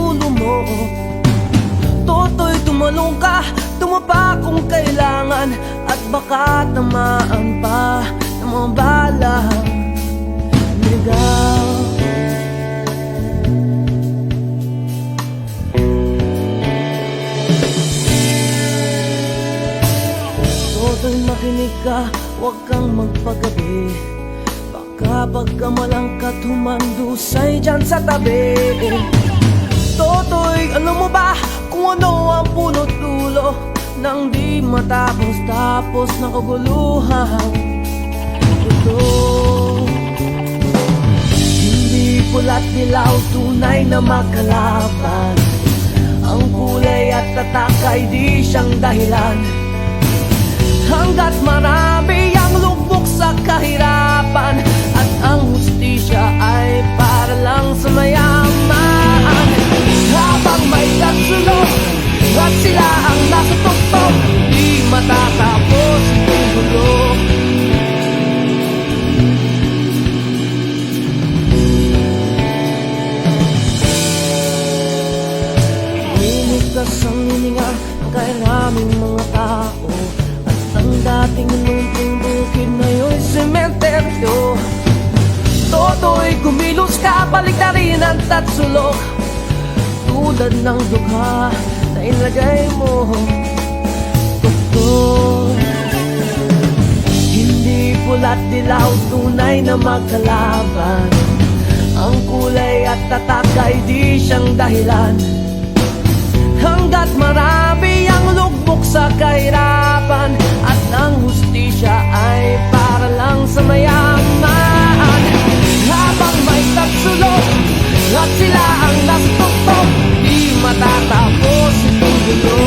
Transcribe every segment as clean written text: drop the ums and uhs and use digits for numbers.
ulo mo. Toto'y tumalong ka, tumapa kung kailangan, at baka tamaan pa ng mga balang ligaw. Toto'y makinig ka, huwag kang magpagabi. Baka pagkamalang ka't humandusay dyan sa tabi. Toto'y alam mo ba kung ano ang punot dulo nang di matapos-tapos na kaguluhan ito? Hindi pula't dilaw, tunay na makalaban. Ang kulay at tatak ay di siyang dahilan. Hanggat marami ang lubog sa kahirapan, at ang hustisya ay para lang sa mayaman. Habang may katsulog at sila ang nasa tuktok, di matatapos itong gulo. Linigas ang hininga kay maraming mga tao, ang dating lumping bukid ngayon'y sementeryo. Toto'y kumilos ka, balik na rin ang tatsulok, tulad ng dukha na ilagay mo. Doktor, hindi pula't dilaw, tunay na magkalaban. Ang kulay at tatak ay di siyang dahilan. Hanggat marami ang lugmok sa kahirapan, at ang hustisya ay para lang sa mayaman. Habang may tatsulok at sila ang nastutok, di matatapos itong gulo.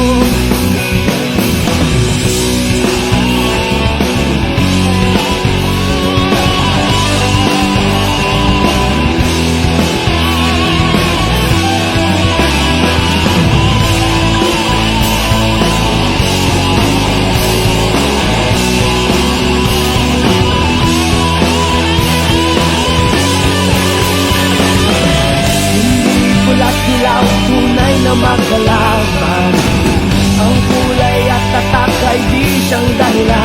Tunay na magkalaban, ang kulay at tatak ay di siyang dahilan.